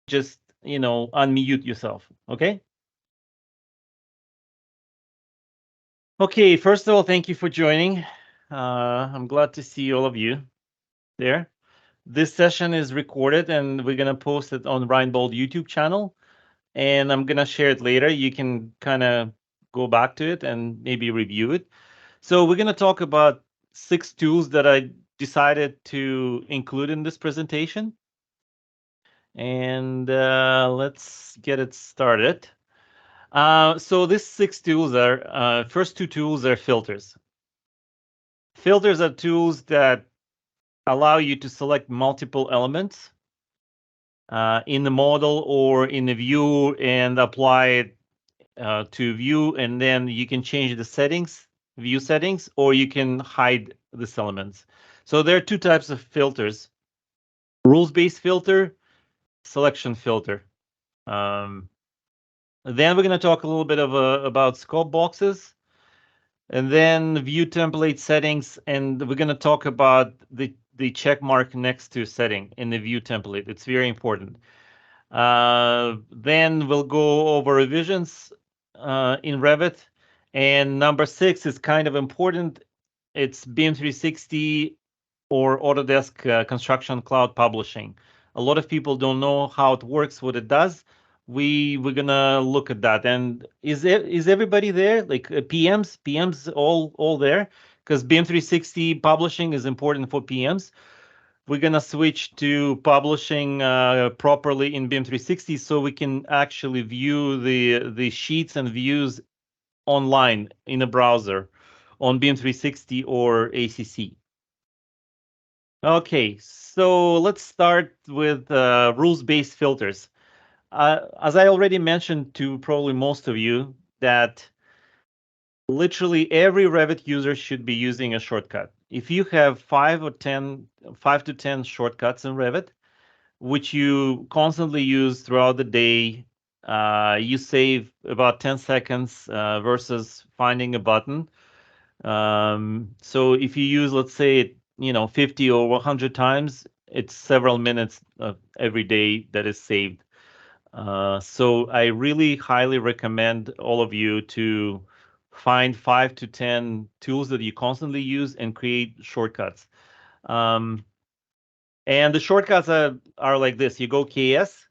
just, unmute yourself, okay? Okay, first of all, thank you for joining. I'm glad to see all of you there. This session is recorded and we're gonna post it on Reinbold YouTube channel, and I'm gonna share it later. You can kind of go back to it and maybe review it. So we're gonna talk about 6 tools that I decided to include in this presentation. And let's get it started. So these 6 tools are, first 2 tools are filters. Filters are tools that allow you to select multiple elements in the model or in the view and apply it to view, and then you can change the settings, view settings, or you can hide these elements. So there are 2 types of filters: rules-based filter, selection filter. Then we're going to talk a little bit about scope boxes, and then view template settings, and we're going to talk about the check mark next to setting in the view template. It's very important. Then we'll go over revisions in Revit, and number 6 is kind of important. It's BIM 360 or Autodesk Construction Cloud Publishing. A lot of people don't know how it works, what it does. We're gonna look at that. And is everybody there? Like PMs all there? Because BIM 360 publishing is important for PMs. We're gonna switch to publishing properly in BIM 360 so we can actually view the sheets and views online in a browser on BIM 360 or ACC. Okay, so let's start with rules-based filters. As I already mentioned to probably most of you, that literally every Revit user should be using a shortcut. If you have 5 to 10 shortcuts in Revit, which you constantly use throughout the day, you save about 10 seconds versus finding a button. So if you use, let's say, 50 or 100 times, it's several minutes every day that is saved. So I really highly recommend all of you to find 5 to 10 tools that you constantly use and create shortcuts. And the shortcuts are like this. You go KS,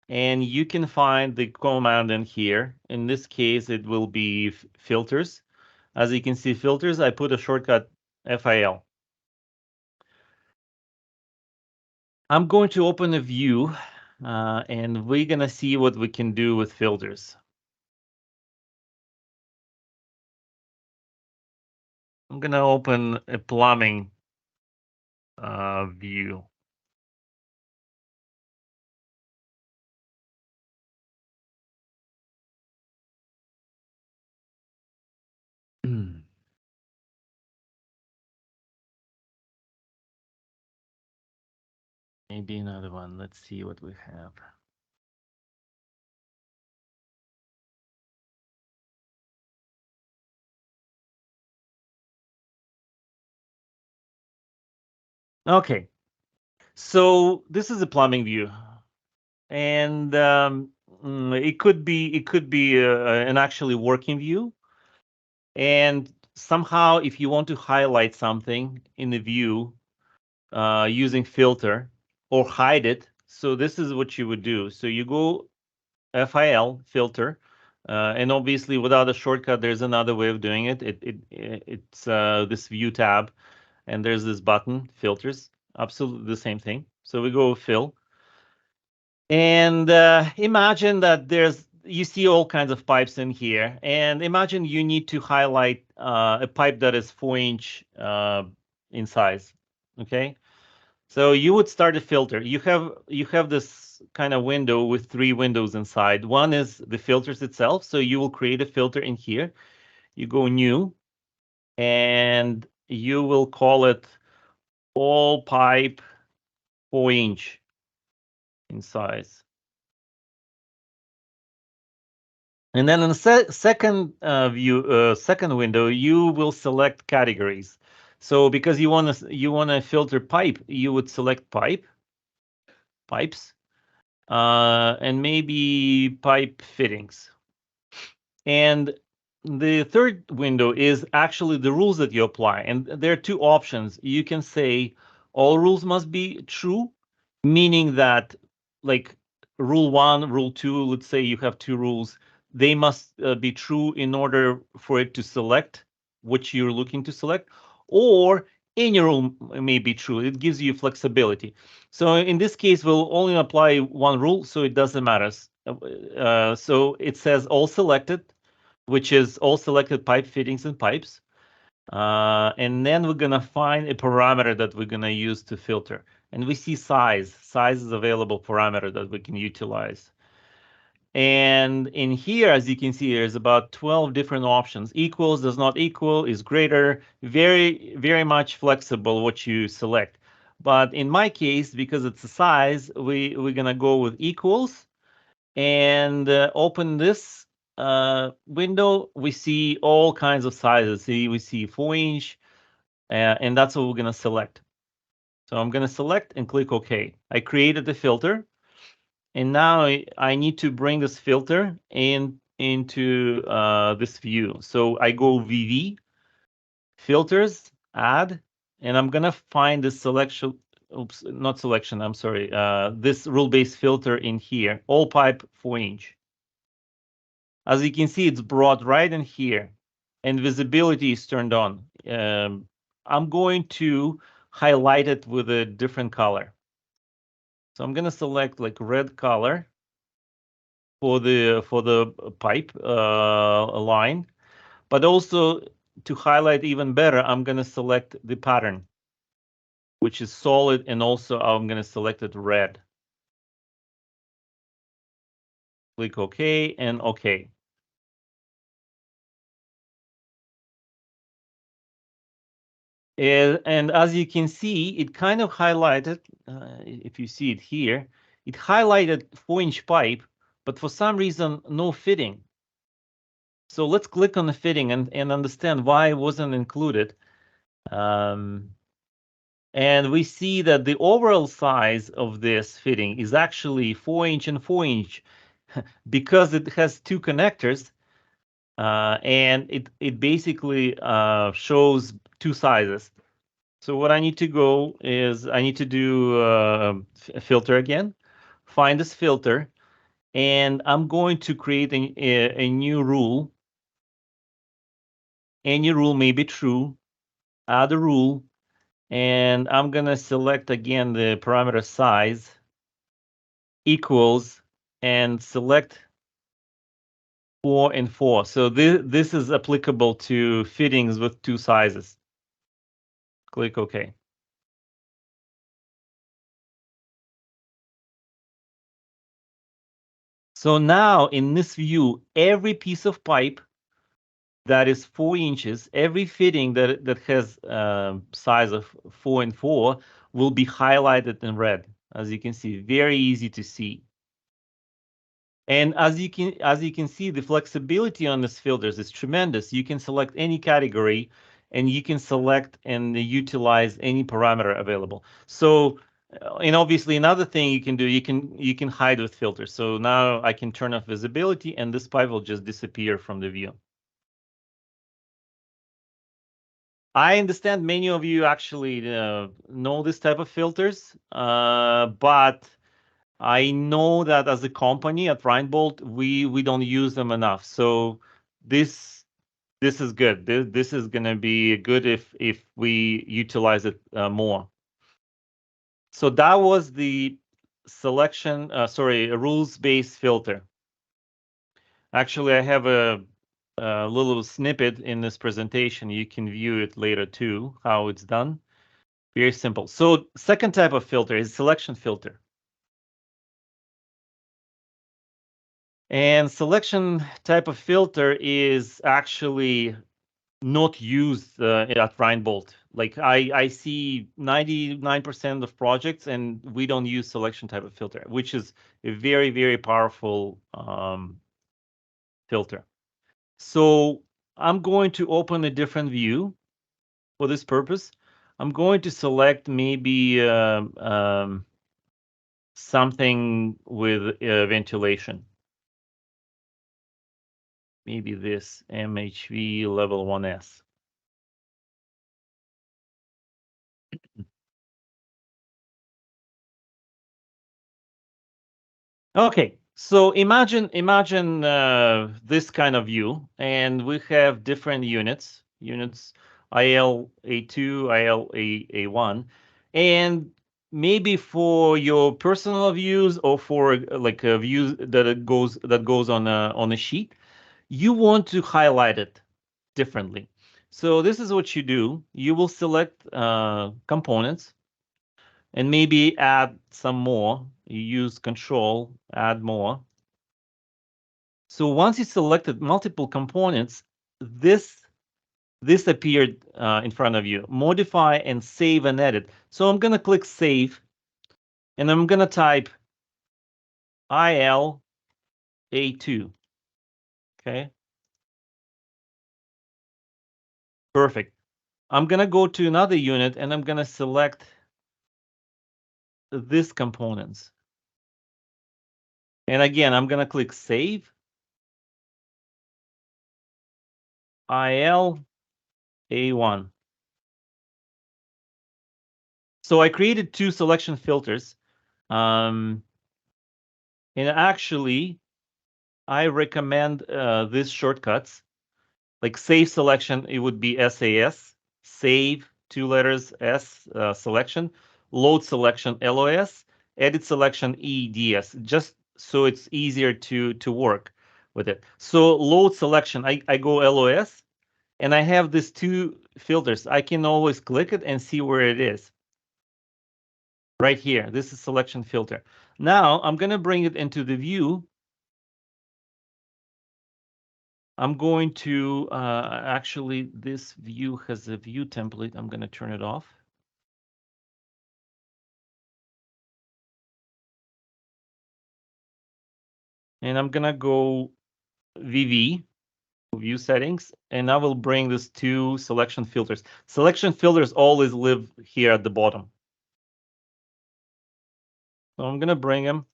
and you can find the command in here. In this case, it will be filters. As you can see, filters, I put a shortcut FIL. I'm going to open a view, and we're going to see what we can do with filters. I'm going to open a plumbing view. Maybe another one. Let's see what we have. Okay, so this is a plumbing view, and it could be an actually working view. And somehow, if you want to highlight something in the view using filter or hide it, so this is what you would do. So you go FIL filter, and obviously without a shortcut, there's another way of doing it. It's this view tab, and there's this button filters, absolutely the same thing. So we go fill, and imagine that you see all kinds of pipes in here, and imagine you need to highlight a pipe that is 4-inch in size. Okay, so you would start a filter. You have this kind of window with 3 windows inside. One is the filters itself, so you will create a filter in here. You go new, and you will call it all pipe 4-inch in size. And then in the second second window, you will select categories. So because you want to filter pipe, you would select pipes. and maybe pipe fittings. And the third window is actually the rules that you apply. And there are two options. You can say all rules must be true, meaning that like rule one, rule two, let's say you have two rules, they must be true in order for it to select what you're looking to select, or any rule may be true. It gives you flexibility. So in this case, we'll only apply one rule, so it doesn't matter. So it says all selected, which is all selected pipe fittings and pipes. And then we're gonna find a parameter that we're gonna use to filter. And we see size. Size is available parameter that we can utilize. And in here, as you can see, there's about 12 different options. Equals, does not equal, is greater, very, very much flexible what you select. But in my case, because it's a size, we're gonna go with equals and open this window. We see all kinds of sizes. See, we see 4-inch, and that's what we're gonna select. So I'm gonna select and click OK. I created the filter. And now I need to bring this filter into this view. So I go VV, filters, add, and I'm gonna find this selection. Oops, not selection. I'm sorry. This rule-based filter in here, all pipe 4-inch. As you can see, it's brought right in here, and visibility is turned on. I'm going to highlight it with a different color. So I'm gonna select like red color for the pipe line, but also to highlight even better, I'm going to select the pattern, which is solid, and also I'm going to select it red. Click OK and OK. And as you can see, it kind of highlighted, if you see it here, it highlighted 4-inch pipe, but for some reason, no fitting. So let's click on the fitting and understand why it wasn't included. And we see that the overall size of this fitting is actually 4-inch and 4-inch because it has two connectors, and it basically shows two sizes. So what I need to go is I need to do a filter again, find this filter, and I'm going to create a new rule. Any rule may be true, add a rule, and I'm going to select again the parameter size equals and select 4 and 4. So this is applicable to fittings with two sizes. Click OK. So now in this view, every piece of pipe that is 4 inches, every fitting that has size of 4 and 4 will be highlighted in red. As you can see, very easy to see. And as you can see, the flexibility on this filters is tremendous. You can select any category, and you can select and utilize any parameter available. So, and obviously another thing you can do, you can hide with filters. So now I can turn off visibility, and this pipe will just disappear from the view. I understand many of you actually know this type of filters, but I know that as a company at Reinbold, we don't use them enough. So this is good. This is gonna be good if we utilize it more. So that was the selection. Sorry, a rules-based filter. Actually, I have a little snippet in this presentation. You can view it later too, how it's done. Very simple. So second type of filter is selection filter. And selection type of filter is actually not used at Reinbold. Like I see 99% of projects, and we don't use selection type of filter, which is a very, very powerful filter. So I'm going to open a different view for this purpose. I'm going to select maybe something with ventilation. Maybe this MHV level 1S. Okay, so imagine this kind of view, and we have different units IL A2, IL A1, and maybe for your personal views or for like a view that goes on a sheet, you want to highlight it differently. So this is what you do. You will select components and maybe add some more. You use Control, add more. So once you selected multiple components, this appeared in front of you. Modify and save and edit. So I'm going to click Save, and I'm going to type IL A2. Okay. Perfect. I'm going to go to another unit, and I'm going to select this components. And again, I'm going to click Save. IL A1. So I created two selection filters. And actually, I recommend these shortcuts. Like save selection, it would be SAS. Save, 2 letters, S, selection. Load selection, LOS. Edit selection, EDS. Just so it's easier to work with it. So load selection, I go LOS. And I have these two filters. I can always click it and see where it is. Right here, this is selection filter. Now I'm going to bring it into the view. I'm going to, actually, this view has a view template. I'm going to turn it off. And I'm going to go VV, view settings, and I will bring this to selection filters. Selection filters always live here at the bottom. So I'm going to bring them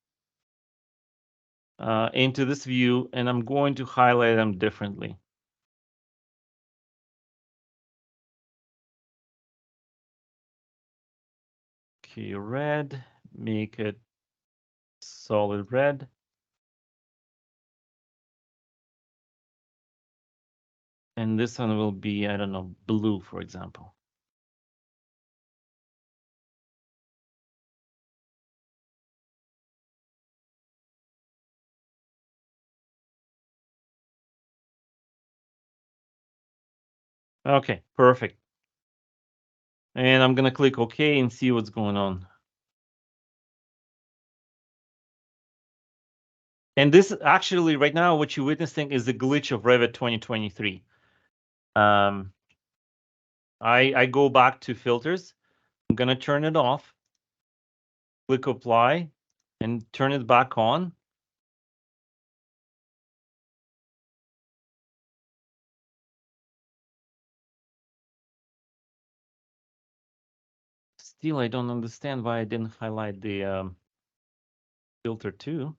into this view, and I'm going to highlight them differently. Okay, red, make it solid red. And this one will be, I don't know, blue, for example. Okay, perfect. And I'm going to click OK and see what's going on. And this actually, right now, what you're witnessing is the glitch of Revit 2023. I go back to filters. I'm going to turn it off. Click Apply and turn it back on. Still, I don't understand why I didn't highlight the filter 2.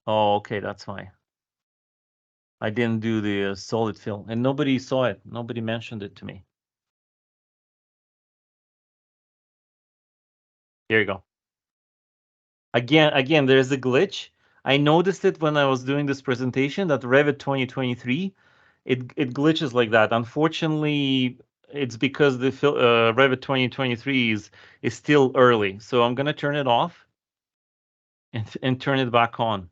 Oh, okay, that's why. I didn't do the solid fill, and nobody saw it. Nobody mentioned it to me. There you go. Again, there's a glitch. I noticed it when I was doing this presentation that Revit 2023, it glitches like that. Unfortunately, it's because the Revit 2023 is still early. So I'm gonna turn it off and turn it back on.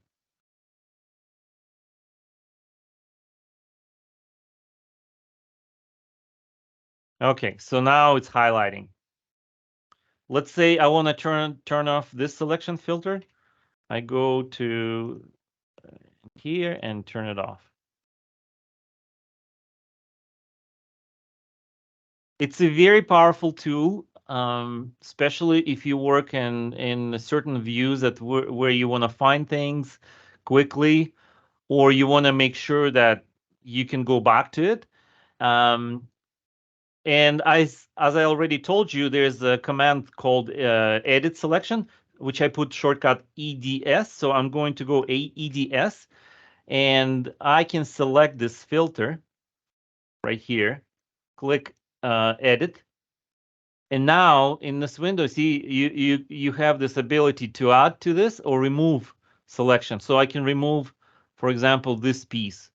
Okay, so now it's highlighting. Let's say I want to turn off this selection filter. I go to here and turn it off. It's a very powerful tool, especially if you work in certain views where you want to find things quickly, or you want to make sure that you can go back to it. And as I already told you, there's a command called edit selection, which I put shortcut EDS. So I'm going to go EDS, and I can select this filter right here, click edit. And now in this window, see, you have this ability to add to this or remove selection. So I can remove, for example, this piece,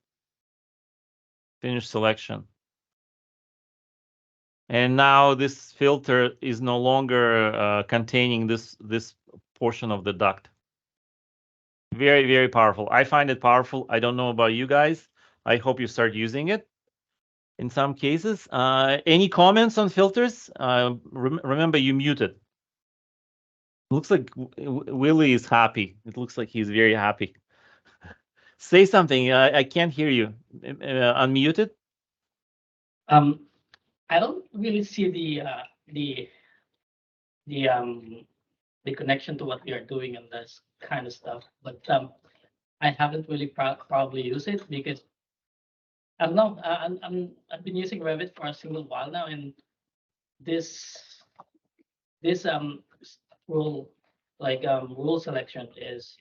finish selection. And now this filter is no longer containing this portion of the duct. Very, very powerful. I find it powerful. I don't know about you guys. I hope you start using it in some cases. Any comments on filters? Remember, you muted. Looks like Willie is happy. It looks like he's very happy. Say something. I can't hear you. Unmuted. I don't really see the connection to what we are doing and this kind of stuff, but I haven't really probably used it because I don't know. I've been using Revit for a single while now, and this this rule rule selection is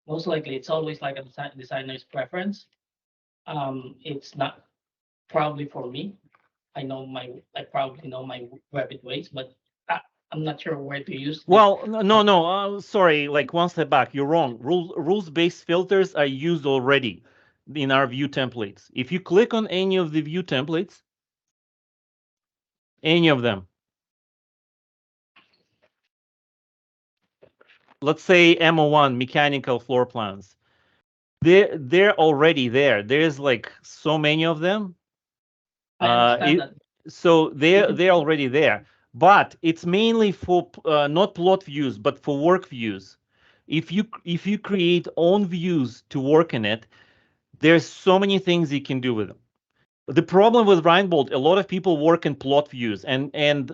most likely it's always like a designer's preference. It's not probably for me. I probably know my Revit ways, but I'm not sure where to use. Well, no. Sorry, like one step back. You're wrong. Rules-based filters are used already in our view templates. If you click on any of the view templates, any of them, let's say MO1, mechanical floor plans, they're already there. There's like so many of them. I understand that. So they're already there, but it's mainly for not plot views, but for work views. If you create own views to work in it, there's so many things you can do with them. The problem with Reinbold, a lot of people work in plot views, and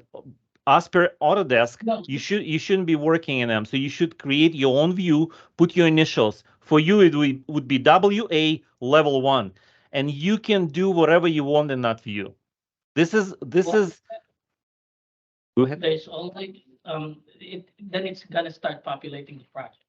as per Autodesk, No. you shouldn't be working in them. So you should create your own view, put your initials. For you, it would be WA level 1, and you can do whatever you want in that view. This is Go ahead. There's only then it's gonna start populating the project.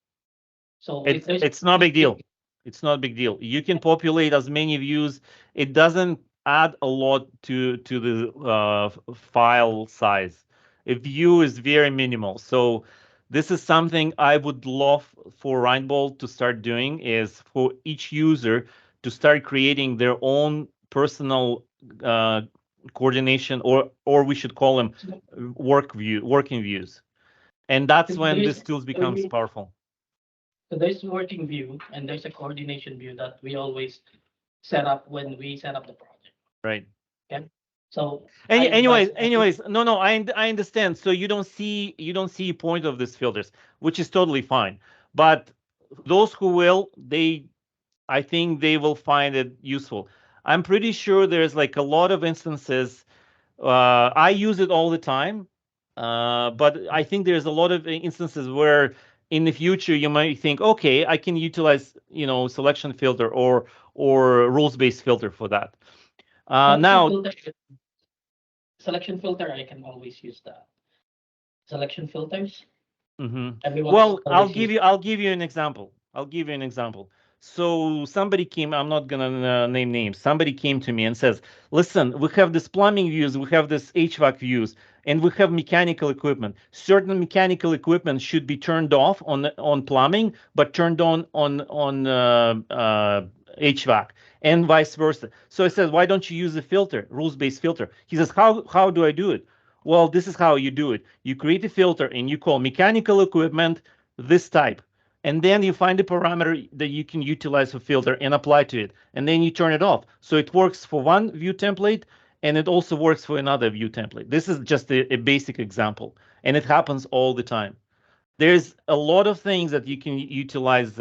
So it's not a big deal. It's not a big deal. You can populate as many views. It doesn't add a lot to the file size. A view is very minimal. So this is something I would love for Reinbold to start doing, is for each user to start creating their own personal coordination, or we should call them working views. And that's when this tool becomes powerful. So there's working view and there's a coordination view that we always set up when we set up the project. Right. Okay. So anyways, no, I understand. So you don't see a point of these filters, which is totally fine. But those who will, I think they will find it useful. I'm pretty sure there's like a lot of instances. I use it all the time, but I think there's a lot of instances where in the future you might think, okay, I can utilize selection filter or rules-based filter for that. Now, selection filter, I can always use the selection filters. Well, I'll give you an example. So somebody came, I'm not gonna name names. Somebody came to me and says, listen, we have this plumbing views, we have this HVAC views, and we have mechanical equipment. Certain mechanical equipment should be turned off on plumbing, but turned on HVAC, and vice versa. So I said, why don't you use a filter, rules-based filter? He says, how do I do it? Well, this is how you do it. You create a filter and you call mechanical equipment this type. And then you find a parameter that you can utilize for filter and apply to it. And then you turn it off. So it works for one view template and it also works for another view template. This is just a basic example. And it happens all the time. There's a lot of things that you can utilize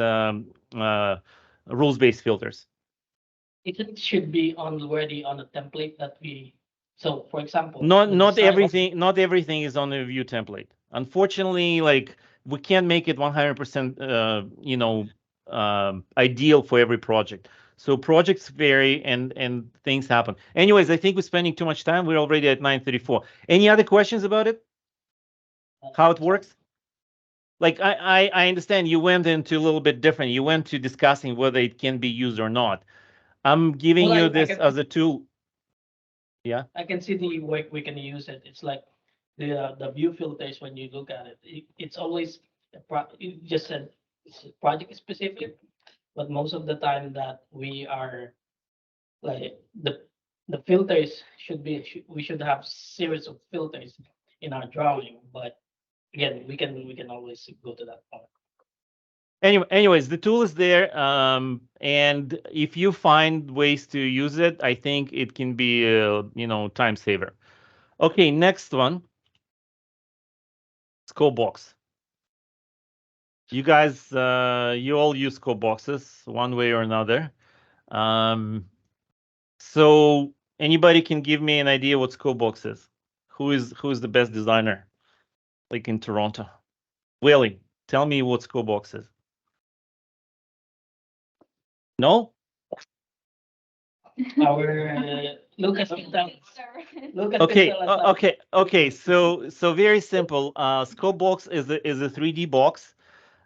rules-based filters. It should be already on a template that we. So, for example, not everything is on the view template. Unfortunately, like we can't make it 100% ideal for every project. So projects vary and things happen. Anyways, I think we're spending too much time. We're already at 9:34. Any other questions about it? How it works? Like I understand you went into a little bit different. You went to discussing whether it can be used or not. I'm giving Well, you I this can as a tool. Yeah. I can see the way we can use it. It's like the view filters when you look at it. It's always you just said it's project specific, but most of the time that we are like the filters should be we should have series of filters in our drawing. But again, we can always go to that point. Anyways, the tool is there, and if you find ways to use it, I think it can be time saver. Okay, next one, scope box. You guys, you all use scope boxes one way or another. Um, so anybody can give me an idea what scope box is? Who is the best designer, like in Toronto? Willie, tell me what scope box is. No? Our Lucas Pital. Lucas Okay, Pital. okay. So very simple. Scope box is a 3D box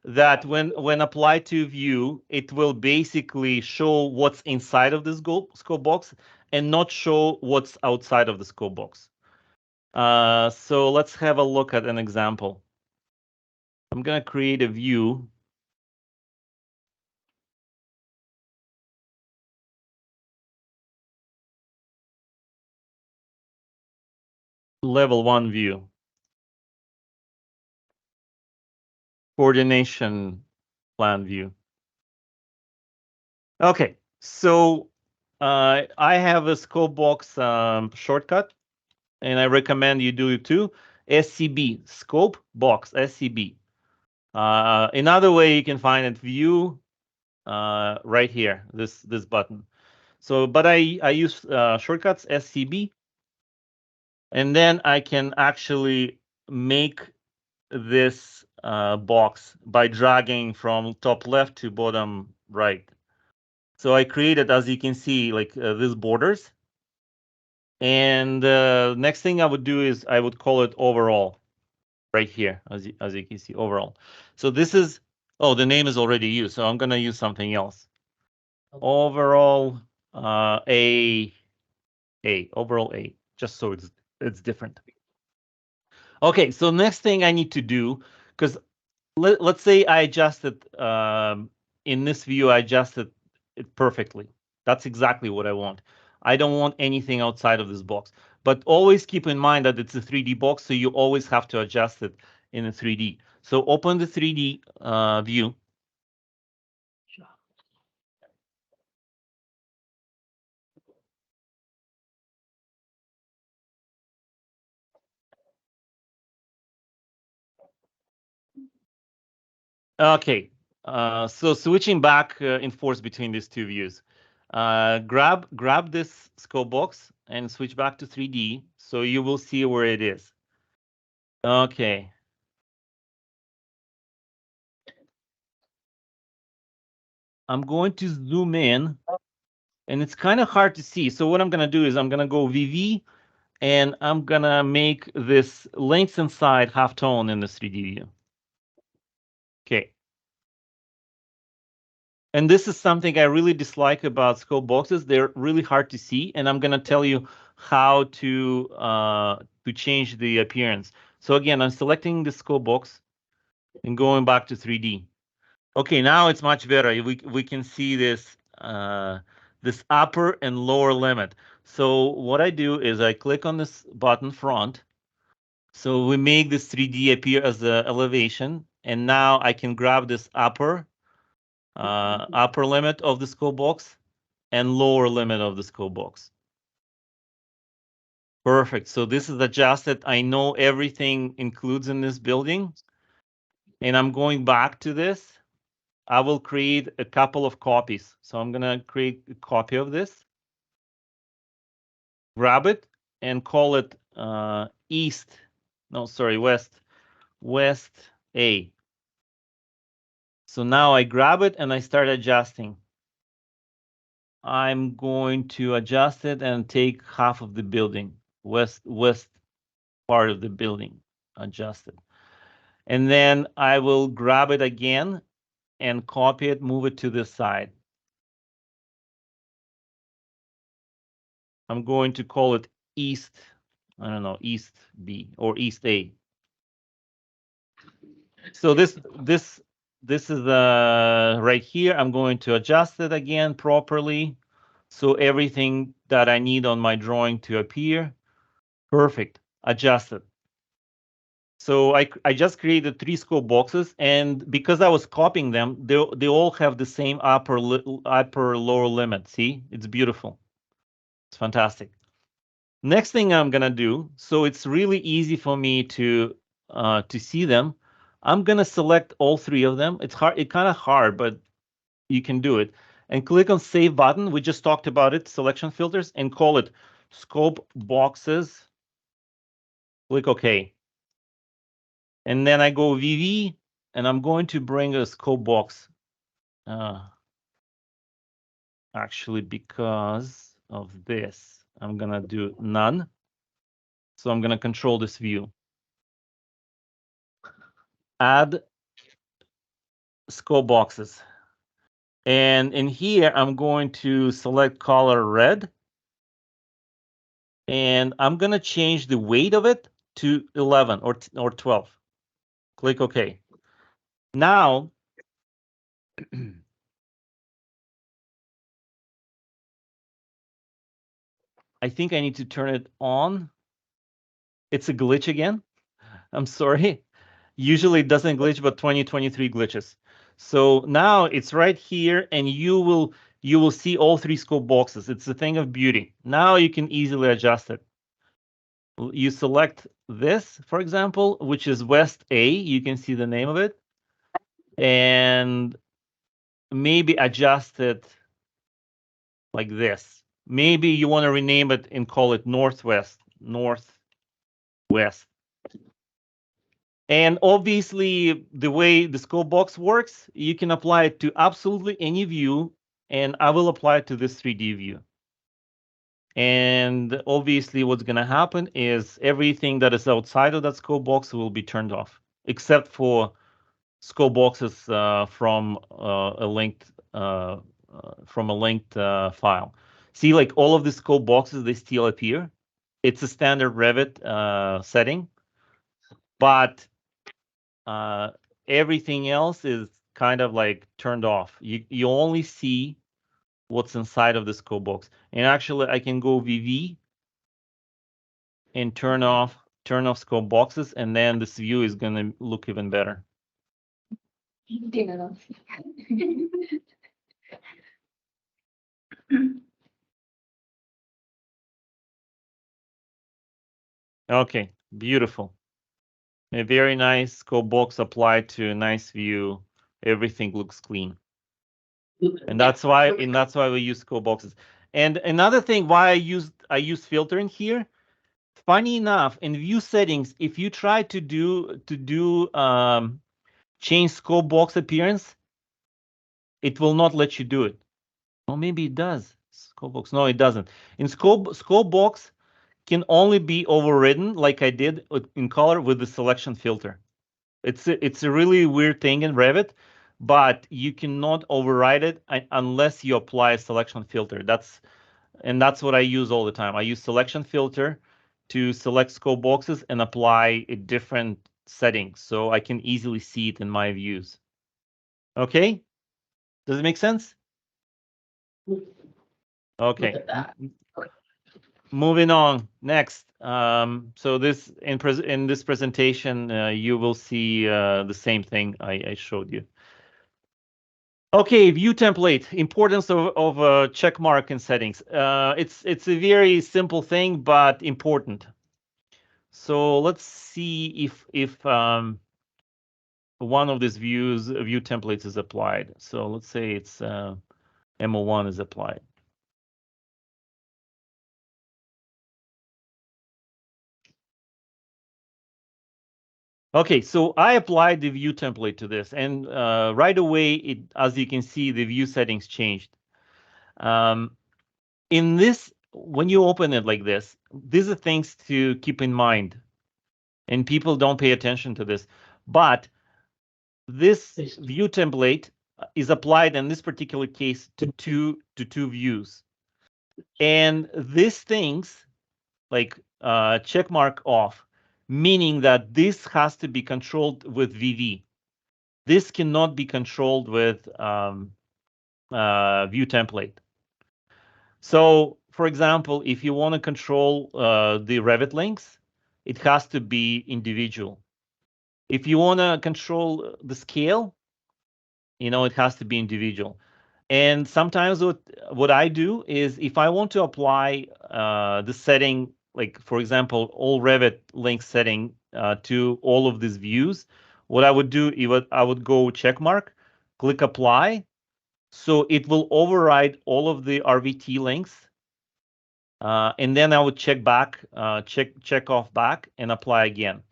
that when applied to view, it will basically show what's inside of the scope box and not show what's outside of the scope box. So let's have a look at an example. I'm gonna create a view. Level 1 view. Coordination plan view. Okay, so I have a scope box shortcut, and I recommend you do it too. SCB, scope box, SCB. Another way you can find it, view, right here, this button. So, but I use shortcuts SCB, and then I can actually make this box by dragging from top left to bottom right. So I created, as you can see, like these borders. And next thing I would do is I would call it overall right here, as you can see, overall. So this is, oh, the name is already used, so I'm going to use something else. Overall overall A, just so it's different. Okay, so next thing I need to do, because let's say I adjusted in this view, I adjusted it perfectly. That's exactly what I want. I don't want anything outside of this box. But always keep in mind that it's a 3D box, so you always have to adjust it in a 3D. So open the 3D view. Okay, so switching back and forth between these two views. Grab this scope box and switch back to 3D, so you will see where it is. Okay. I'm going to zoom in, and it's kind of hard to see. So what I'm going to do is I'm going to go VV, and I'm going to make this length inside halftone in the 3D view. Okay. And this is something I really dislike about scope boxes. They're really hard to see, and I'm going to tell you how to change the appearance. So again, I'm selecting the scope box and going back to 3D. Okay, now it's much better. We can see this upper and lower limit. So what I do is I click on this button front. So we make this 3D appear as the elevation, and now I can grab this upper limit of the scope box and lower limit of the scope box. Perfect. So this is adjusted. I know everything includes in this building, and I'm going back to this. I will create a couple of copies. So I'm going to create a copy of this, grab it, and call it West A. So now I grab it and I start adjusting. I'm going to adjust it and take half of the building, west part of the building, adjust it. And then I will grab it again and copy it, move it to this side. I'm going to call it East, I don't know, East B or East A. So this is right here. I'm going to adjust it again properly. So everything that I need on my drawing to appear. Perfect. Adjusted. So I just created 3 scope boxes, and because I was copying them, they all have the same upper lower limit. See, it's beautiful. It's fantastic. Next thing I'm gonna do, so it's really easy for me to see them. I'm gonna select all 3 of them. It's hard, it's kind of hard, but you can do it. And click on Save button. We just talked about it, selection filters, and call it Scope Boxes. Click OK. And then I go VV, and I'm going to bring a scope box. Actually, because of this, I'm gonna do none. So I'm gonna control this view. Add scope boxes. And in here, I'm going to select color red. And I'm gonna change the weight of it to 11 or 12. Click OK. Now, I think I need to turn it on. It's a glitch again. I'm sorry. Usually it doesn't glitch, but 2023 glitches. So now it's right here, and you will see all 3 scope boxes. It's a thing of beauty. Now you can easily adjust it. You select this, for example, which is West A. You can see the name of it. And maybe adjust it like this. Maybe you want to rename it and call it Northwest. And obviously, the way the scope box works, you can apply it to absolutely any view, and I will apply it to this 3D view. And obviously, what's going to happen is everything that is outside of that scope box will be turned off, except for scope boxes from a linked file. See, like all of the scope boxes, they still appear. It's a standard Revit setting, but everything else is kind of like turned off. You only see what's inside of the scope box. And actually, I can go VV and turn off scope boxes, and then this view is gonna look even better. Okay, beautiful. A very nice scope box applied to a nice view. Everything looks clean. And that's why we use scope boxes. And another thing why I use filtering here. Funny enough, in view settings, if you try to do change scope box appearance, it will not let you do it. Or maybe it does. Scope box. No, it doesn't. In scope box can only be overridden like I did in color with the selection filter. It's a really weird thing in Revit, but you cannot override it unless you apply a selection filter. That's what I use all the time. I use selection filter to select scope boxes and apply a different setting so I can easily see it in my views. Okay? Does it make sense? Okay. Moving on. Next. So this in this presentation, you will see the same thing I showed you. Okay, view template, importance of a check mark in settings. It's a very simple thing, but important. So let's see if one of these view templates is applied. So let's say it's MO1 is applied. Okay, so I applied the view template to this, and right away, as you can see, the view settings changed. In this, when you open it like this, these are things to keep in mind, and people don't pay attention to this. But this view template is applied in this particular case to two views, and these things like check mark off, meaning that this has to be controlled with VV. This cannot be controlled with view template. So, for example, if you want to control the Revit links, it has to be individual. If you want to control the scale, it has to be individual. And sometimes what I do is if I want to apply the setting, like for example, all Revit link setting to all of these views, what I would do is I would go check mark, click apply. So it will override all of the RVT links. And then I would check back, check off back and apply again.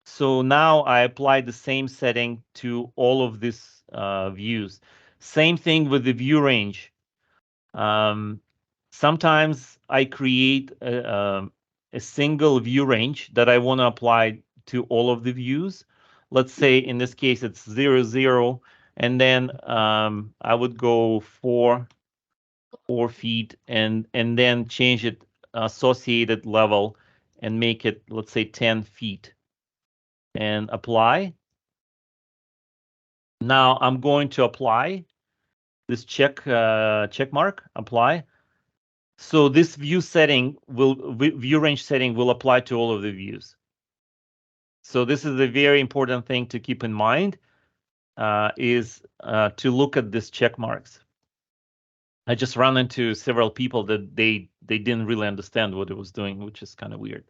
So now I apply the same setting to all of these views. Same thing with the view range. Sometimes I create a single view range that I want to apply to all of the views. Let's say in this case it's 0, 0, and then I would go 4 feet and then change it associated level and make it, let's say, 10 feet and apply. Now I'm going to apply this check mark, apply. So this view range setting will apply to all of the views. So this is a very important thing to keep in mind, is to look at these check marks. I just ran into several people that they didn't really understand what it was doing, which is kind of weird.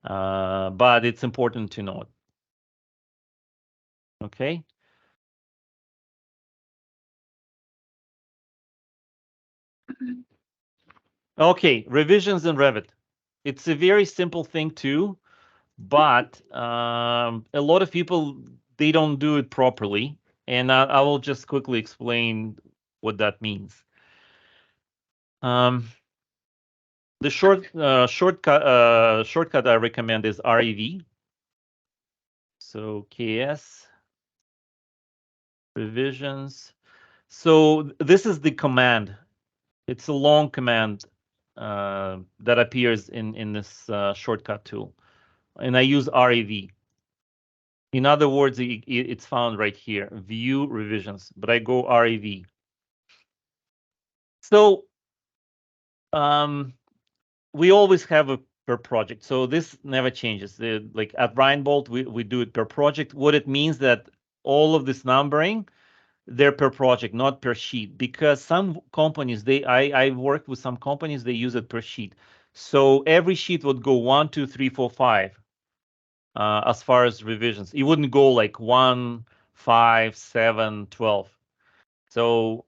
But it's important to know it. Okay. Okay, revisions in Revit. It's a very simple thing too, but a lot of people, they don't do it properly, and I will just quickly explain what that means. The shortcut I recommend is REV. So KS revisions. So this is the command. It's a long command that appears in this shortcut tool, and I use REV. In other words, it's found right here, view revisions, but I go REV. So we always have a per project. So this never changes. Like at Reinbold, we do it per project. What it means that all of this numbering, they're per project, not per sheet, because some companies, I've worked with some companies, they use it per sheet. So every sheet would go 1, 2, 3, 4, 5. As far as revisions, it wouldn't go like 1, 5, 7, 12. So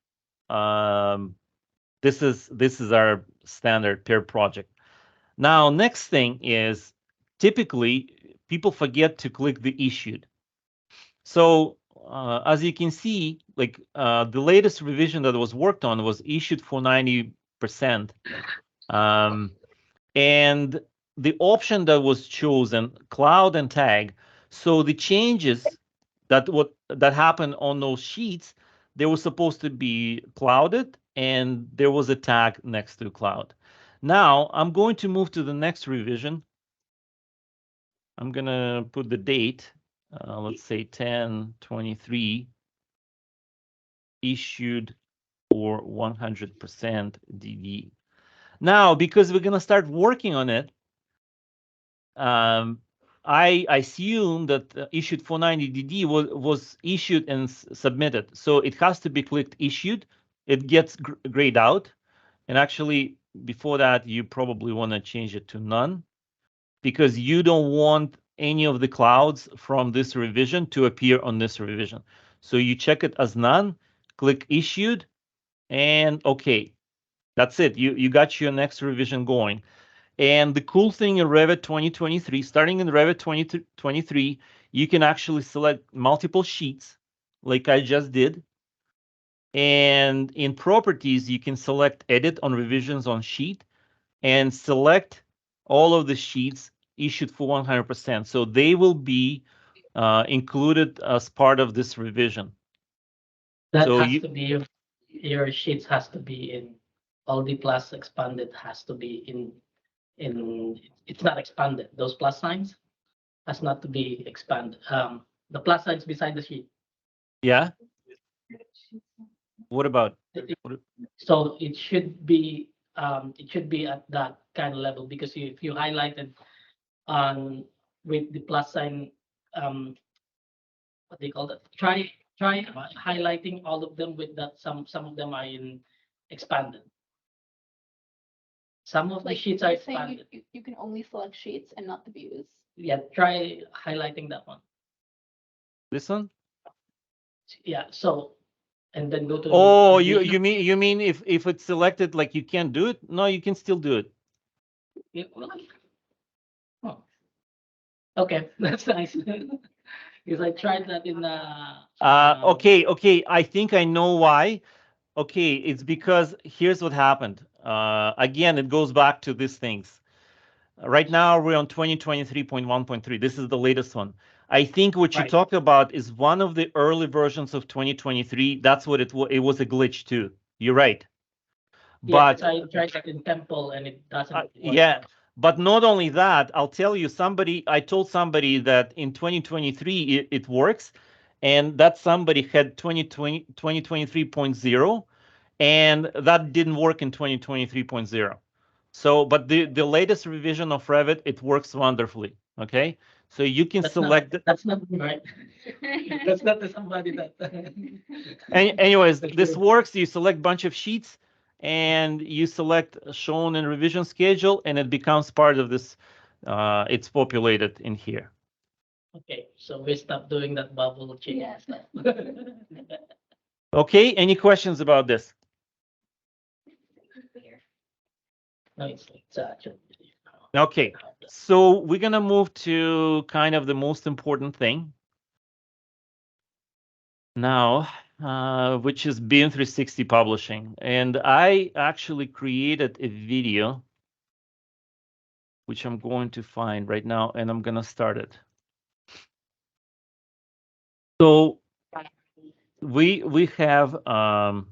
this is our standard per project. Now, next thing is typically people forget to click the issued. So as you can see, like the latest revision that was worked on was issued for 90%. And the option that was chosen, cloud and tag. So the changes that happened on those sheets, they were supposed to be clouded, and there was a tag next to cloud. Now I'm going to move to the next revision. I'm gonna put the date, let's say 10/23, issued for 100% DV. Now, because we're gonna start working on it, I assume that issued 490DD was issued and submitted. So it has to be clicked issued. It gets grayed out. And actually, before that, you probably want to change it to none, because you don't want any of the clouds from this revision to appear on this revision. So you check it as none, click issued, and okay, that's it. You got your next revision going. And the cool thing in Revit 2023, starting in Revit 2023, you can actually select multiple sheets like I just did. And in properties, you can select edit on revisions on sheet and select all of the sheets issued for 100%. So they will be included as part of this revision. That So has to be your sheets has to be in LD plus expanded has to be in it's not expanded. Those plus signs has not to be expanded. The plus signs beside the sheet. Yeah. What about? So it should be at that kind of level because if you highlighted on with the plus sign, what do you call that? Try highlighting all of them with that. Some of them are in expanded. Some of the sheets are expanded. You can only select sheets and not the views. Yeah, try highlighting that one. This one? Yeah, so and then go to Oh, you mean if it's selected, like you can't do it? No, you can still do it. Yeah, oh. Okay, that's nice. Because I tried that in Okay, I think I know why. Okay, it's because here's what happened. Again, it goes back to these things. Right now we're on 2023.1.3. This is the latest one. I think what you talked about is one of the early versions of 2023. That's what it was a glitch too. You're right. But I tried that in Temple and it doesn't work. Yeah, but not only that, I'll tell you, I told somebody that in 2023 it works, and that somebody had 2023.0, and that didn't work in 2023.0. So, but the latest revision of Revit, it works wonderfully. Okay, so you can select. That's not right. That's not the somebody that. Anyways, this works. You select bunch of sheets, and you select shown in revision schedule, and it becomes part of this. It's populated in here. Okay, so we stop doing that bubble change. Yes. Okay, any questions about this? No, it's actually. Okay, so we're gonna move to kind of the most important thing now, which is BIM 360 publishing. And I actually created a video, which I'm going to find right now, and I'm gonna start it. So we have a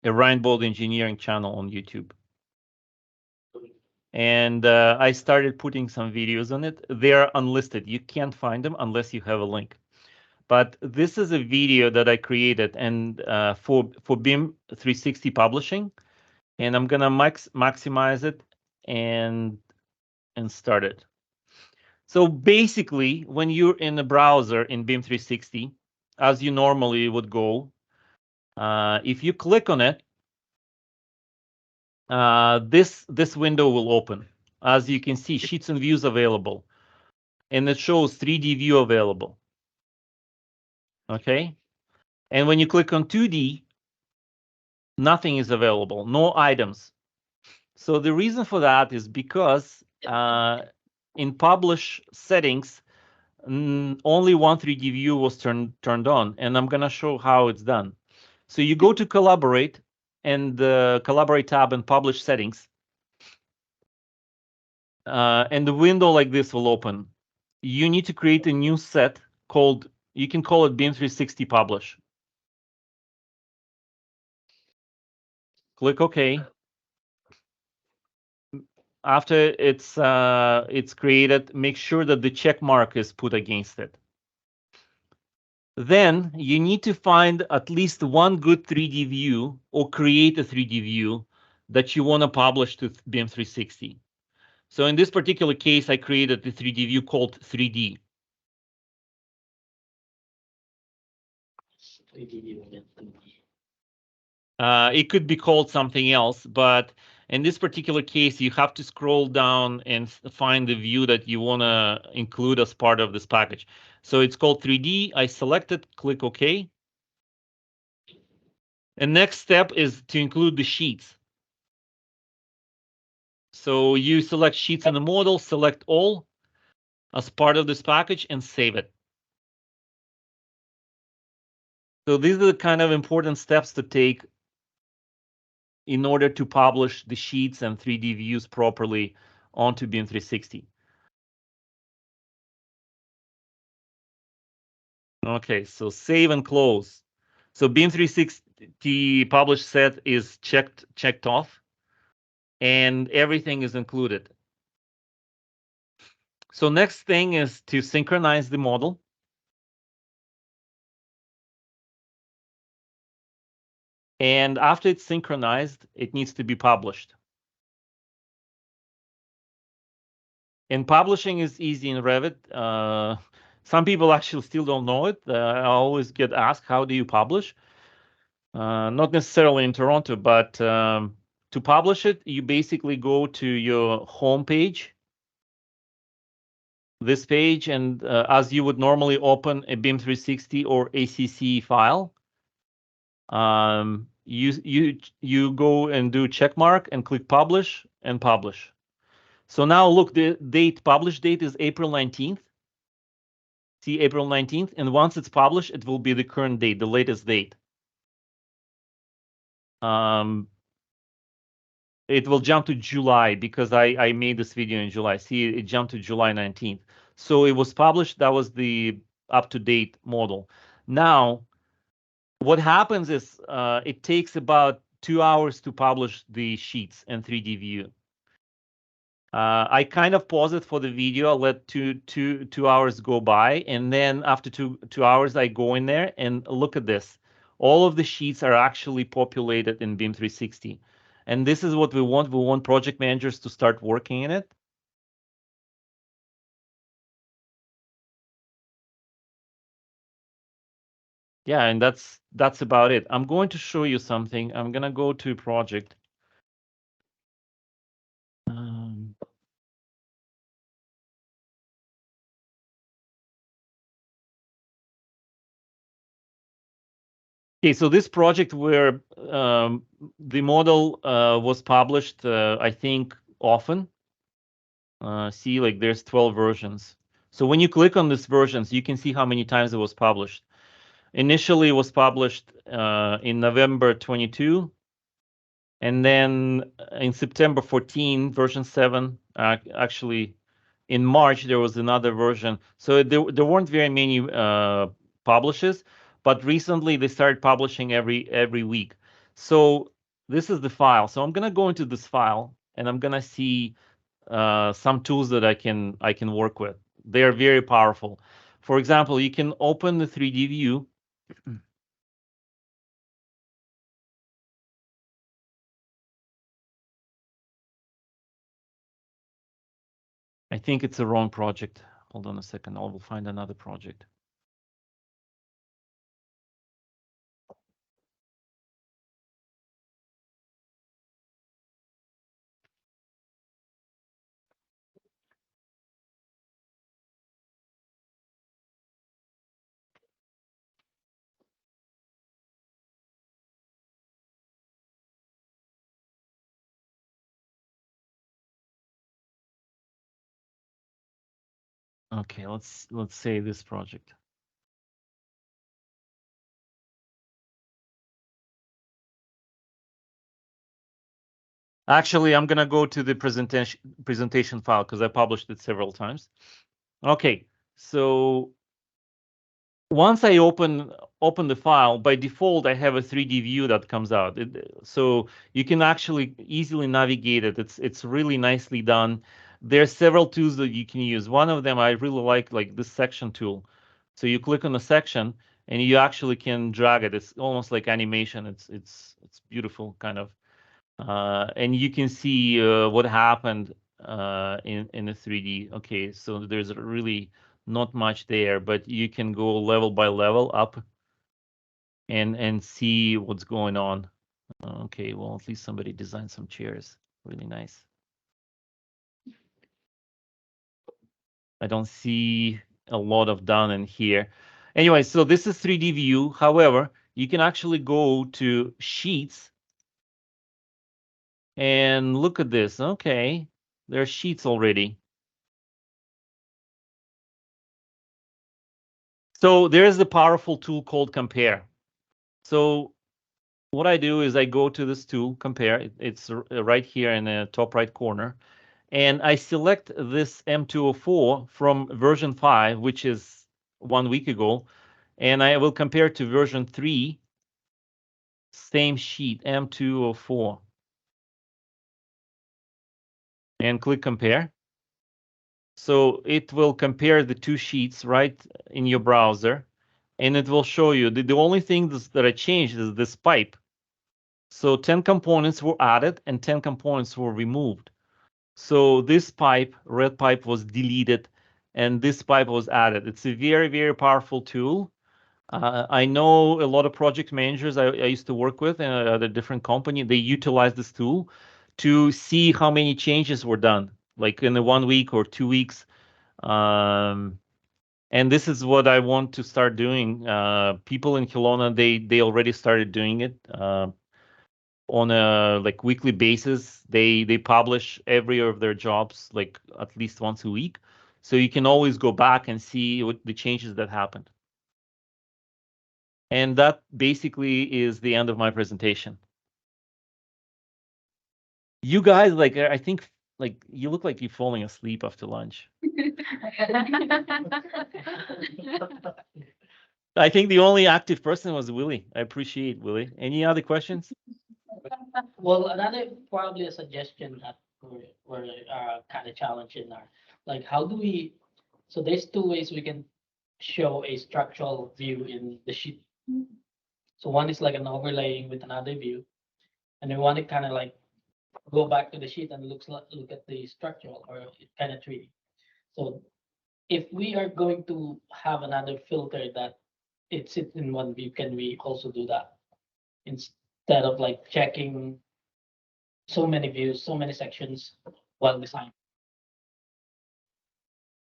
Reinbold engineering channel on YouTube. And I started putting some videos on it. They're unlisted. You can't find them unless you have a link. But this is a video that I created and for BIM 360 publishing, and I'm gonna maximize it and start it. So basically, when you're in a browser in BIM 360, as you normally would go, if you click on it, this window will open. As you can see, sheets and views available, and it shows 3D view available. Okay, and when you click on 2D, nothing is available, no items. So the reason for that is because in publish settings, only one 3D view was turned on, and I'm gonna show how it's done. So you go to collaborate and the collaborate tab and publish settings, and the window like this will open. You need to create a new set called, you can call it BIM 360 publish. Click OK. After it's created, make sure that the check mark is put against it. Then you need to find at least one good 3D view or create a 3D view that you want to publish to BIM 360. So in this particular case, I created the 3D view called 3D. It could be called something else, but in this particular case, you have to scroll down and find the view that you want to include as part of this package. So it's called 3D. I select it, click OK. And next step is to include the sheets. So you select sheets in the model, select all as part of this package and save it. So these are the kind of important steps to take in order to publish the sheets and 3D views properly onto BIM 360. Okay, so save and close. So BIM 360 publish set is checked off, and everything is included. So next thing is to synchronize the model. And after it's synchronized, it needs to be published. And publishing is easy in Revit. Some people actually still don't know it. I always get asked, how do you publish? Not necessarily in Toronto, but to publish it, you basically go to your home page, this page, and as you would normally open a BIM 360 or ACC file, you go and do check mark and click publish and publish. So now look, the publish date is April 19th. See, April 19th, and once it's published, it will be the current date, the latest date. It will jump to July because I made this video in July. See, it jumped to July 19th. So it was published. That was the up-to-date model. Now, what happens is it takes about 2 hours to publish the sheets and 3D view. I kind of pause it for the video, let two hours go by, and then after two hours, I go in there and look at this. All of the sheets are actually populated in BIM 360. And this is what we want. We want project managers to start working in it. Yeah, and that's about it. I'm going to show you something. I'm gonna go to project. Okay, so this project where the model was published, I think often. See, like there's 12 versions. So when you click on these versions, you can see how many times it was published. Initially, it was published in November 22, and then in September 14, version 7. Actually, in March, there was another version. So there weren't very many publishes, but recently they started publishing every week. So this is the file. So I'm gonna go into this file, and I'm gonna see some tools that I can work with. They are very powerful. For example, you can open the 3D view. I think it's the wrong project. Hold on a second. I will find another project. Okay, let's say this project. Actually, I'm gonna go to the presentation file because I published it several times. Okay, so once I open the file, by default, I have a 3D view that comes out. So you can actually easily navigate it. It's really nicely done. There are several tools that you can use. One of them I really like this section tool. So you click on the section and you actually can drag it. It's almost like animation. It's beautiful, kind of. And you can see what happened in the 3D. Okay, so there's really not much there, but you can go level by level up and see what's going on. Okay, well, at least somebody designed some chairs. Really nice. I don't see a lot of done in here. Anyway, so this is 3D view. However, you can actually go to sheets and look at this. Okay, there are sheets already. So there is the powerful tool called compare. So what I do is I go to this tool, compare. It's right here in the top right corner, and I select this M204 from version 5, which is 1 week ago, and I will compare to version 3, same sheet, M204, and click compare. So it will compare the two sheets right in your browser, and it will show you the only thing that I changed is this pipe. So 10 components were added and 10 components were removed. So this pipe, red pipe, was deleted and this pipe was added. It's a very, very powerful tool. I know a lot of project managers I used to work with in a different company. They utilize this tool to see how many changes were done, like in the 1 week or 2 weeks. And this is what I want to start doing. People in Kelowna, they already started doing it on a like weekly basis. They publish every of their jobs like at least once a week, so you can always go back and see what the changes that happened. And that basically is the end of my presentation. You guys, like, I think, like, you look like you're falling asleep after lunch. I think the only active person was Willie. I appreciate Willie. Any other questions? Well, another probably a suggestion that we're kind of challenging are like how do we? So there's two ways we can show a structural view in the sheet. So one is like an overlaying with another view, and we want to kind of like go back to the sheet and look at the structural or kind of 3D. So if we are going to have another filter that it sits in one view, can we also do that instead of like checking so many views, so many sections while designing?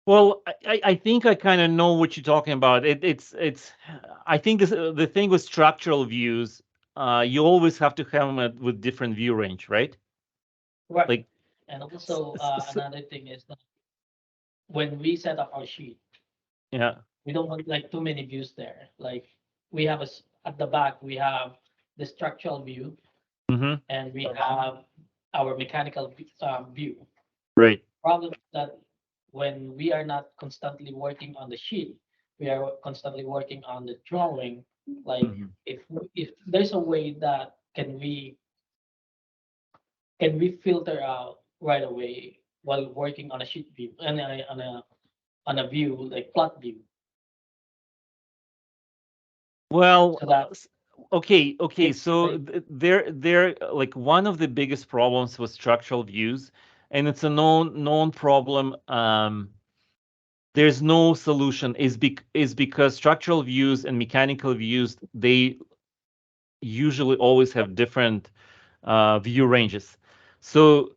Well, I think I kind of know what you're talking about. It's I think the thing with structural views, you always have to have them with different view range, right? Right. Like, And also another thing is that when we set up our sheet, yeah. we don't want like too many views there. Like we have at the back, we have the structural view Mm-hmm. and we have our mechanical view. Right. Problem is that when we are not constantly working on the sheet, we are constantly working on the drawing. Like Mhm. if there's a way that can we filter out right away while working on a sheet view and on a view like plot view, Well, so that okay. it's So like they're like one of the biggest problems with structural views, and it's a known problem. There's no solution. Is because structural views and mechanical views, they usually always have different view ranges. So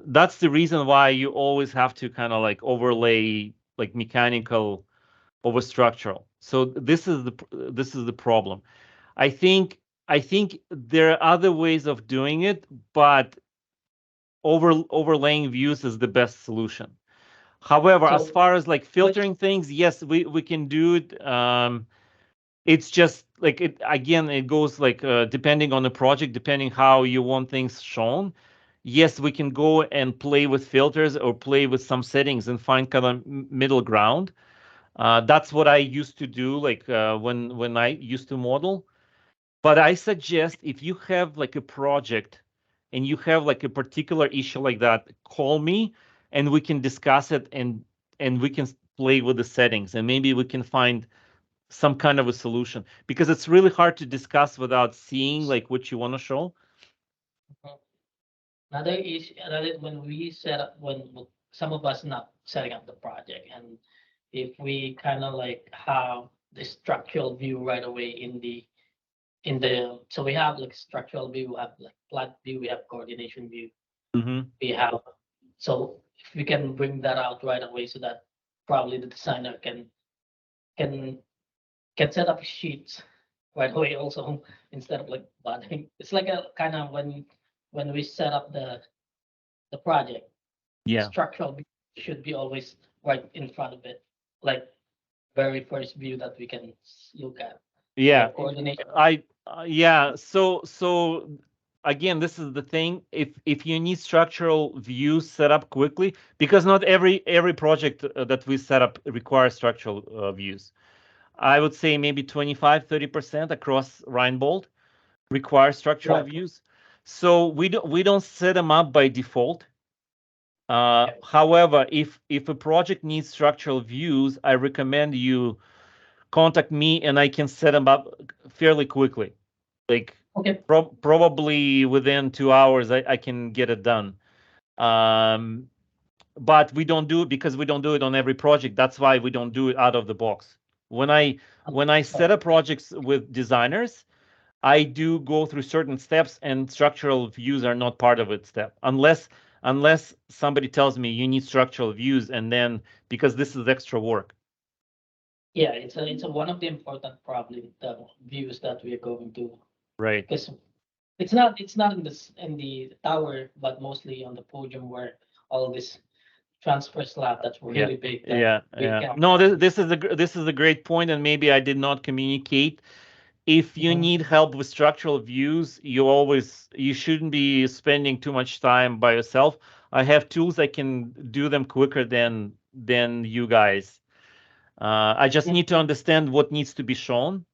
that's the reason why you always have to kind of like overlay like mechanical over structural. So this is the problem. I think I think there are other ways of doing it, but overlaying views is the best solution. However, as so far as like which filtering things, yes, we can do it. It's just like it again. It goes like depending on the project, depending how you want things shown. Yes, we can go and play with filters or play with some settings and find kind of middle ground. That's what I used to do, like when I used to model. But I suggest if you have like a project and you have like a particular issue like that, call me and we can discuss it and we can play with the settings and maybe we can find some kind of a solution because it's really hard to discuss without seeing like what you want to show. another issue, another when we set up when some of us not setting up the project, and if we kind of like have the structural view right away in the so we have like structural view, we have like plot view, we have coordination view, Hmm. we have so if we can bring that out right away so that probably the designer can can set up sheets right away also instead of like bothering. It's like a kind of when we set up the project, Yeah. structural view should be always right in front of it, like very first view that we can look at. Yeah, coordination. yeah. So again, this is the thing. If you need structural views set up quickly, because not every project that we set up requires structural views. I would say maybe 25-30% across Reinbold require structural Right. views. So we don't set them up by default. However, if a project needs structural views, I recommend you contact me and I can set them up fairly quickly. Like Okay. probably within 2 hours, I can get it done. Um, but we don't do it because we don't do it on every project. That's why we don't do it out of the box. When I set up projects with designers, I do go through certain steps, and structural views are not part of it step unless somebody tells me you need structural views, and then because this is extra work. Yeah, it's a one of the important probably the views that we are going to, Right. because it's not in the tower, but mostly on the podium where all this transfer slab that's really big that Yeah, we yeah. can. No, this is a great point, and maybe I did not communicate. If you Mhm. need help with structural views, you shouldn't be spending too much time by yourself. I have tools I can do them quicker than you guys. I just need to understand what needs to be shown.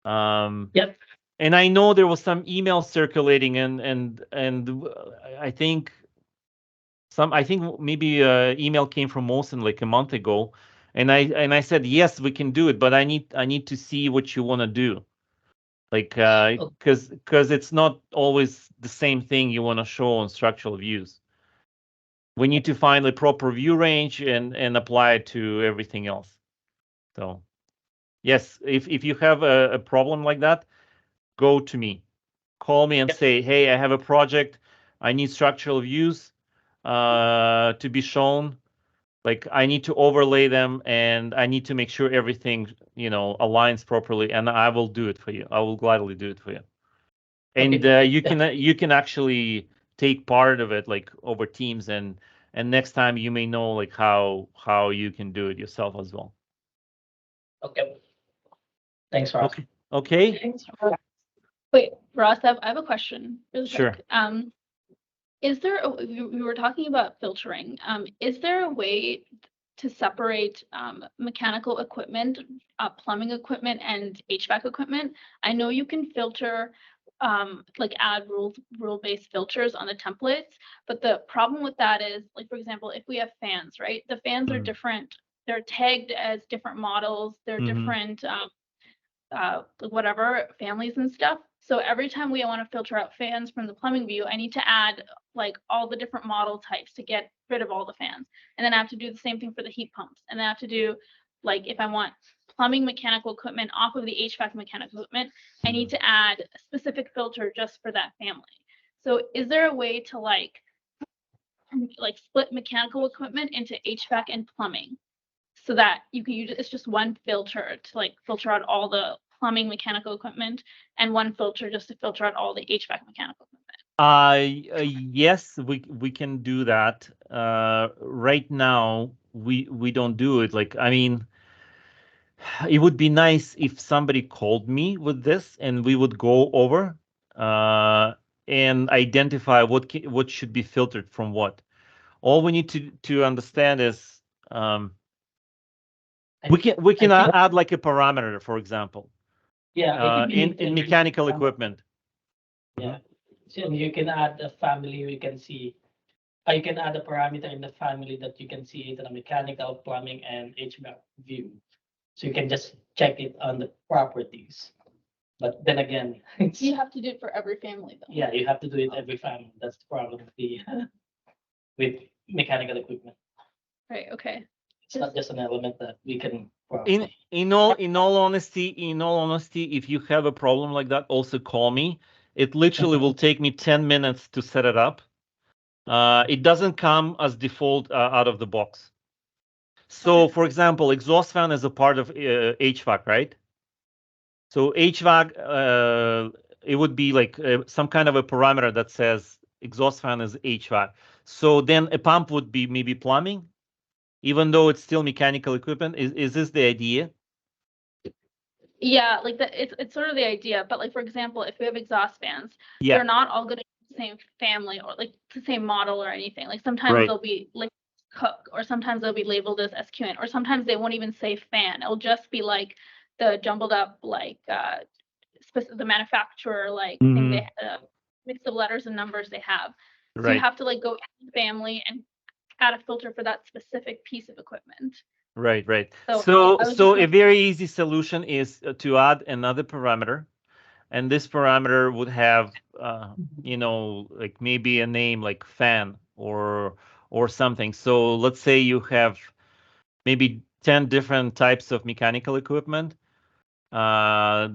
Yep. And I know there was some email circulating, and I think maybe email came from Molson like a month ago, and I said yes, we can do it, but I need to see what you want to do, like Oh, because it's not always the same thing you want to show on structural views. We need to find the proper view range and apply it to everything else. So yes, if you have a problem like that, go to me. Call me and yep. say, hey, I have a project. I need structural views to be shown. Like I need to overlay them and I need to make sure everything, aligns properly. And I will do it for you. I will gladly do it for you. Okay, And great. you can actually take part of it like over Teams, and next time you may know like how you can do it yourself as well. Okay. Thanks, Ross. Okay. Okay. Thanks, Ross. Wait, Ross, I have a question really Sure. quick. Is there we were talking about filtering. Is there a way to separate mechanical equipment, plumbing equipment, and HVAC equipment? I know you can filter, like add rule-based filters on the templates, but the problem with that is, like, for example, if we have fans, right? The fans are Mhm. different. They're tagged as different models. They're Mhm. different whatever families and stuff. So every time we want to filter out fans from the plumbing view, I need to add like all the different model types to get rid of all the fans. And then I have to do the same thing for the heat pumps. And then I have to do, like, if I want plumbing mechanical equipment off of the HVAC mechanical equipment, I need to add a specific filter just for that family. So is there a way to like split mechanical equipment into HVAC and plumbing, so that you can use it's just one filter to like filter out all the plumbing mechanical equipment, and one filter just to filter out all the HVAC mechanical equipment? Yes, we can do that. Right now, we don't do it. Like, I mean, it would be nice if somebody called me with this and we would go over uh, and identify what should be filtered from what. All we need to understand is I, we can I think, add like a parameter, for example, yeah, I think we in need to in increase mechanical the number. equipment. Yeah. So you can add a family, we can see, you can add a parameter in the family that you can see it in a mechanical, plumbing, and HVAC view. So you can just check it on the properties. But then again, You have to do it for every family though. yeah, you have to do it every family. That's the problem with with mechanical equipment. Right. Okay. It's not just an element that we can In probably. in all honesty, if you have a problem like that, also call me. It literally will take me 10 minutes to set it up. It doesn't come as default out of the box. So, Okay. for example, exhaust fan is a part of HVAC, right? So HVAC, it would be like some kind of a parameter that says exhaust fan is HVAC. So then a pump would be maybe plumbing, even though it's still mechanical equipment. Is this the idea? Yeah, like it's sort of the idea, but like for example, if we have exhaust fans, Yeah. they're not all going to be the same family or like the same model or anything. Like sometimes Right. they'll be like Cook, or sometimes they'll be labeled as SQN, or sometimes they won't even say fan. It'll just be like the jumbled up like the manufacturer like thing they mix of letters and numbers they have. So you Right. have to like go in family and add a filter for that specific piece of equipment. Right. Right. So So I was just a very easy solution is to add another parameter, and this parameter would have like maybe a name like fan or something. So let's say you have maybe 10 different types of mechanical equipment. Uh,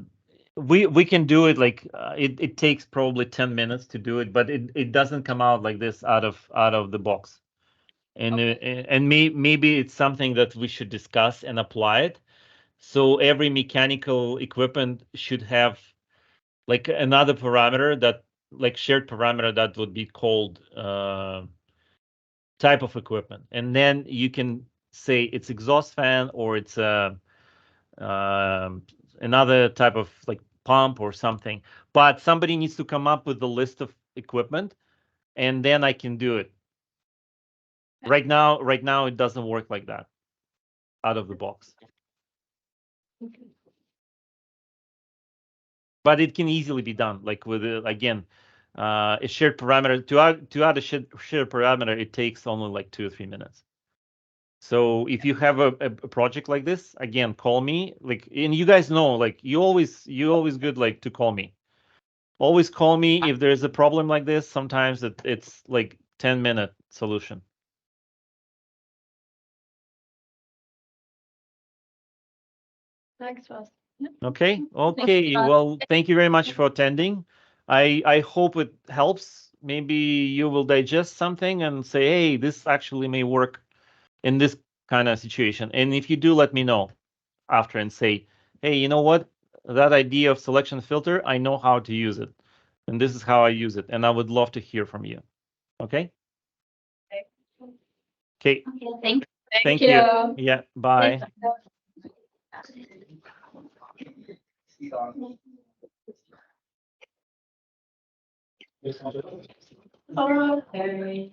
we can do it like it takes probably 10 minutes to do it, but it doesn't come out like this out of the box. And maybe it's something that we should discuss and apply it. So every mechanical equipment should have like another parameter that like shared parameter that would be called type of equipment, and then you can say it's exhaust fan or it's um, another type of like pump or something. But somebody needs to come up with the list of equipment, and then I can do it. Right now it doesn't work like that out of the box. But it can easily be done, like with again, a shared parameter. To add a shared parameter, it takes only like 2 or 3 minutes. So if you have a project like this, again, call me. Like, and you guys know, like you always good like to call me. Always call me if there's a problem like this. Sometimes it's like 10-minute solution. thanks, Ross. Okay. Okay. Well, thank you very much for attending. I hope it helps. Maybe you will digest something and say, hey, this actually may work in this kind of situation. And if you do, let me know after and say, hey, you know what? That idea of selection filter, I know how to use it. And this is how I use it. And I would love to hear from you. Okay? Okay. Thank Thank you. Yeah. Bye. Okay.